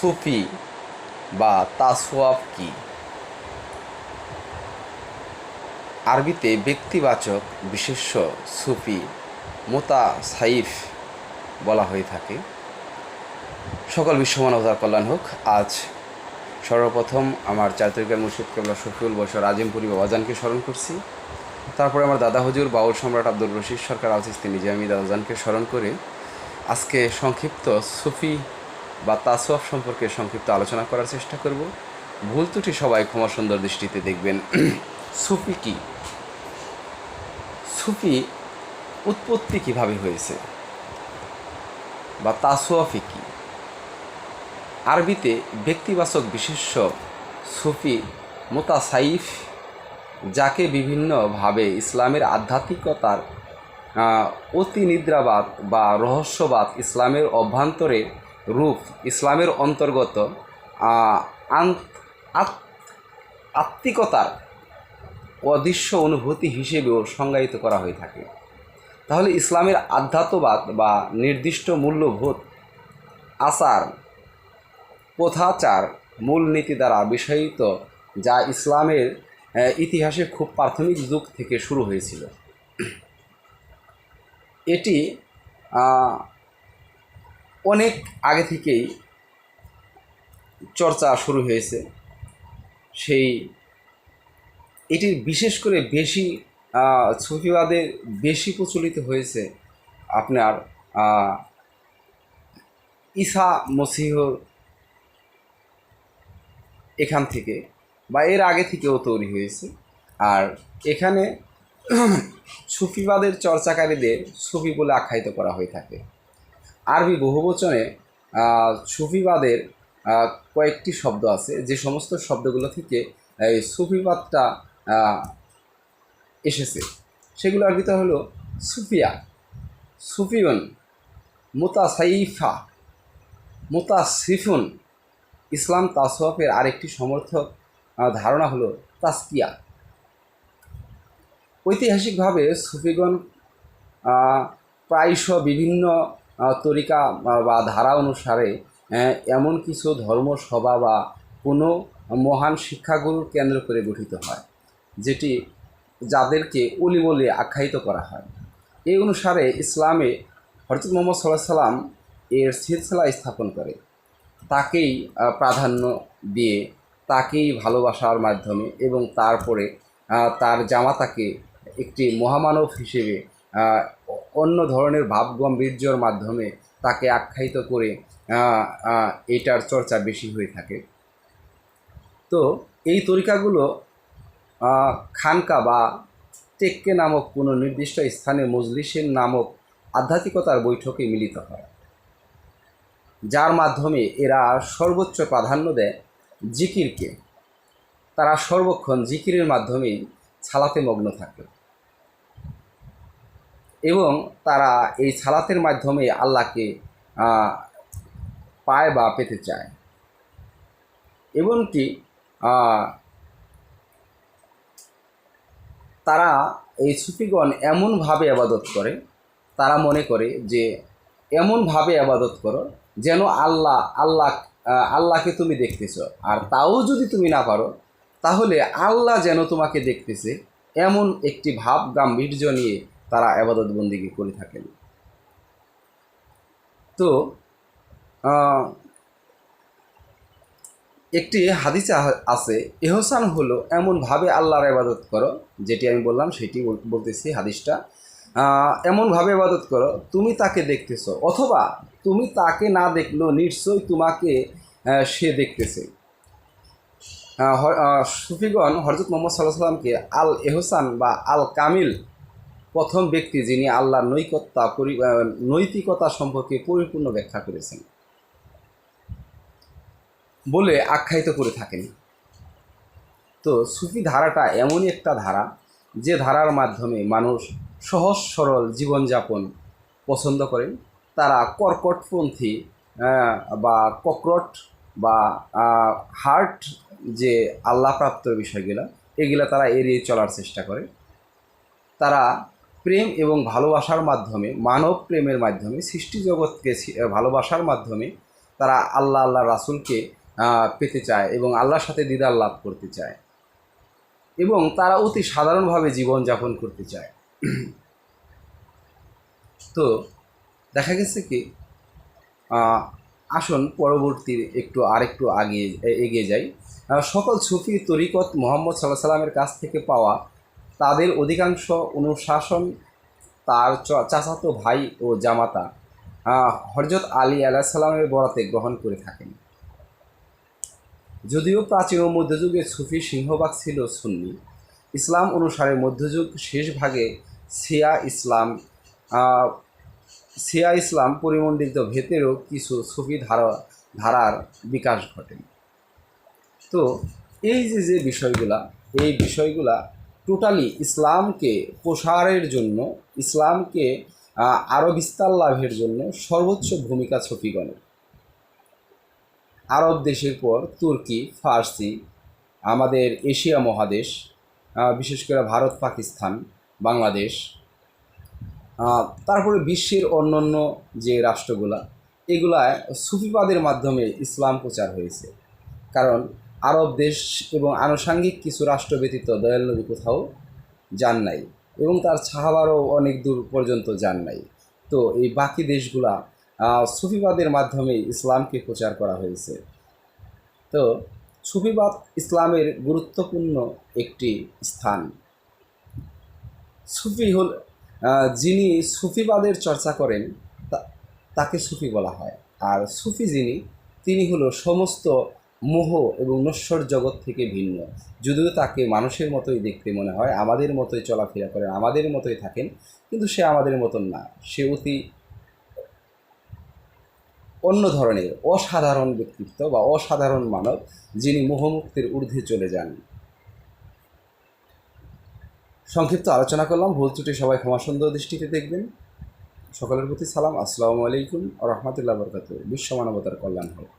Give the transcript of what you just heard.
সুফি বা তাসওয়াফ কি? আরবিতে ব্যক্তিবাচক বিশেষ্য সুফি, মুতাসাইফ বলা হয়ে থাকে। সকল বিশ্বমানবতার কল্যাণ হোক। আজ সর্বপ্রথম আমার চারিত্রিকের মুর্শিদ কেবলা শফিউল বশর আজিমপুরি বাবাজানকে স্মরণ করছি। তারপরে আমার দাদা হুজুর বাউল সম্রাট আব্দুর রশিদ সরকার আল সিস্তি নিজামী দাদাজানকে স্মরণ করে আজকে সংক্ষিপ্ত সুফি বা তাসওয়াফ সম্পর্কে সংক্ষিপ্ত আলোচনা করার চেষ্টা করব। ভুল ত্রুটি সবাই ক্ষমা সুন্দর দৃষ্টিতে দেখবেন। সুফি কি? সুফি উৎপত্তি কিভাবে হয়েছে বা তাসওয়াফি কি? আরবিতে ব্যক্তিবাচক বিশেষ্য সুফি, মুতাসাইফ, যাকে বিভিন্নভাবে ইসলামের আধ্যাত্মিকতার অতিনিদ্রাবাদ বা রহস্যবাদ, ইসলামের অভ্যন্তরে রূপ, ইসলামের অন্তর্গত আত্মিকতার অদৃশ্য অনুভূতি হিসেবেও সংজ্ঞায়িত করা হয়ে থাকে। তাহলে ইসলামের আধ্যাত্মবাদ বা নির্দিষ্ট মূল্যবোধ, আচার, প্রথাচার, মূলনীতি দ্বারা বিষয়িত, যা ইসলামের ইতিহাসে খুব প্রাথমিক যুগ থেকে শুরু হয়েছিল। এটি অনেক আগে থেকেই চর্চা শুরু হয়েছে। এটির বিশেষ করে বেশি সুফিবাদে বেশি প্রচলিত হয়েছে আপনার ঈসা মসিহর এখান থেকে বা এর আগে থেকেও তৈরি হয়েছে। আর এখানে সুফিবাদের চর্চাকারীদের সুফি বলে আখ্যায়িত করা হয়ে থাকে। আরবি বহুবচনে সুফিবাদের কয়েকটি শব্দ আছে, যে সমস্ত শব্দগুলো থেকে এই সুফিবাদটা এসেছে সেগুলো আরবিতে হলো সুফিয়া, সুফিয়ন, মুতাসাইফা, মুতাসিফুন। ইসলাম তাসওয়াফের আরেকটি সমর্থক ধারণা হলো তাসকিয়া। ঐতিহাসিকভাবে সুফিগণ প্রায়শ বিভিন্ন তরিকা বা ধারা অনুসারে এমন কিছু ধর্মসভা বা কোনো মহান শিক্ষাগুরুর কেন্দ্র করে গঠিত হয়, যাদেরকে অলি বলে আখ্যায়িত করা হয়। এই অনুসারে ইসলামে হযরত মুহাম্মদ সাল্লাল্লাহু আলাইহি ওয়াসাল্লাম এর সিলসিলা স্থাপন করে, তাকেই প্রাধান্য দিয়ে, তাকেই ভালোবাসার মাধ্যমে এবং তারপরে তার জামাতাকে একটি মহামানব হিসেবে অন্য ধরনের ভাবগম্ভীর্যর মাধ্যমে তাকে আখ্যায়িত করে এটার চর্চা বেশি হয়ে থাকে। তো এই তরিকাগুলো খানকা বা টেক্কে নামক কোনো নির্দিষ্ট স্থানে মজলিসের নামক আধ্যাত্মিকতার বৈঠকে মিলিত হয়, যার মাধ্যমে এরা সর্বোচ্চ প্রাধান্য দেয় জিকিরকে। তারা সর্বক্ষণ জিকিরের মাধ্যমেই সালাতে মগ্ন থাকে এবং তারা এই সালাতের মাধ্যমে আল্লাহকে পায় বা পেতে চায়। এমনকি তারা এই সুফিগণ এমনভাবে আবাদত করে, তারা মনে করে যে এমনভাবে আবাদত করো যেন আল্লাহকে তুমি দেখতেছ, আর তাও যদি তুমি না পারো তাহলে আল্লাহ যেন তোমাকে দেখতেছে, এমন একটি ভাব গাম্ভীর্য নিয়ে তারা আবাদত বন্দিগি করে থাকেন। তো একটি হাদিস আছে, ইহসান হলো এমনভাবে আল্লাহর ইবাদত করো, যেটি আমি বললাম সেটি বলতেছি হাদিসটা, এমনভাবে ইবাদত করো তুমি তাকে দেখতেছো, অথবা তুমি তাকে না দেখলেও নিশ্চয়ই তোমাকে সে দেখতেছে। সুফিগণ হযরত মুহাম্মদ সাল্লাল্লাহু আলাইহি ওয়াসাল্লামকে আল এহসান বা আল কামিল, প্রথম ব্যক্তি যিনি আল্লাহর নৈতিকতা সম্পর্কে পরিপূর্ণ ব্যাখ্যা করেছেন বলে আখ্যায়িত করে থাকেন। তো সুফি ধারাটা এমনই একটা ধারা, যে ধারার মাধ্যমে মানুষ সহজ সরল জীবনযাপন পছন্দ করেন। তারা কর্কটপন্থী বা ককরট বা হার্ট যে আল্লাহপ্রাপ্ত বিষয়গুলো, এগুলো তারা এড়িয়ে চলার চেষ্টা করে। তারা প্রেম এবং ভালোবাসার মাধ্যমে, মানব প্রেমের মাধ্যমে, সৃষ্টি জগৎকে ভালোবাসার মাধ্যমে তারা আল্লাহ রাসূলকে পেতে চায় এবং আল্লাহর সাথে দিদার লাভ করতে চায় এবং তারা অতি সাধারণভাবে জীবনযাপন করতে চায়। তো দেখা গেছে কি, আসুন পরবর্তী আরেকটু এগিয়ে যাই। সকল সুফি তরিকত মুহাম্মদ সাল্লাল্লাহু আলাইহি সাল্লামের কাছ থেকে পাওয়া। তাদের অধিকাংশ অনুশাসন তার চাচাতো ভাই ও জামাতা হযরত আলী আলাইহিস সালামের বরাতে গ্রহণ করে থাকেন। যদিও প্রাচীন ও মধ্যযুগে সুফি সিংহভাগ ছিল সুন্নি, ইসলাম অনুসারে মধ্যযুগ শেষ ভাগে শিয়া ইসলাম পরিমণ্ডিত ভেতরেও কিছু সুফি ধারার বিকাশ ঘটে। তো এই যে বিষয়গুলা টোটালি ইসলামকে প্রসারের জন্য, ইসলামকে আরও বিস্তার লাভের জন্য সর্বোচ্চ ভূমিকা সুফিগণের। আরব দেশের পর তুর্কি, ফার্সি, আমাদের এশিয়া মহাদেশ, বিশেষ করে ভারত, পাকিস্তান, বাংলাদেশ, তারপরে বিশ্বের অন্যান্য যে রাষ্ট্রগুলা, এগুলায় সুফিবাদের মাধ্যমে ইসলাম প্রচার হয়েছে। কারণ আরব দেশ এবং আনুষাঙ্গিক কিছু রাষ্ট্র ব্যতীত দয়াল নবী কোথাও যান নাই এবং তার সাহাবারও অনেক দূর পর্যন্ত যান নাই। তো এই বাকি দেশগুলা সুফিবাদের মাধ্যমে ইসলামকে প্রচার করা হয়েছে। তো সুফিবাদ ইসলামের গুরুত্বপূর্ণ একটি স্থান। যিনি সুফিবাদের চর্চা করেন তাকে সুফি বলা হয়। আর সুফি তিনি হলো সমস্ত মোহ এবং নশ্বর জগৎ থেকে ভিন্ন। যদিও তাকে মানুষের মতোই দেখতে মনে হয়, আমাদের মতোই চলাফেরা করেন, আমাদের মতোই থাকেন, কিন্তু সে আমাদের মতন না। সে অতি অন্য ধরনের অসাধারণ ব্যক্তিত্ব বা অসাধারণ মানব, যিনি মোহমুক্তির ঊর্ধ্বে চলে যান। সংক্ষিপ্ত আলোচনা করলাম, ভুল ত্রুটি সবাই ক্ষমা সুন্দর দৃষ্টিতে দেখবেন। সকলের প্রতি সালাম। আসসালামু আলাইকুম ওয়া রাহমাতুল্লাহি ওয়া বারাকাতুহু। বিশ্ব মানবতার কল্যাণ হোক।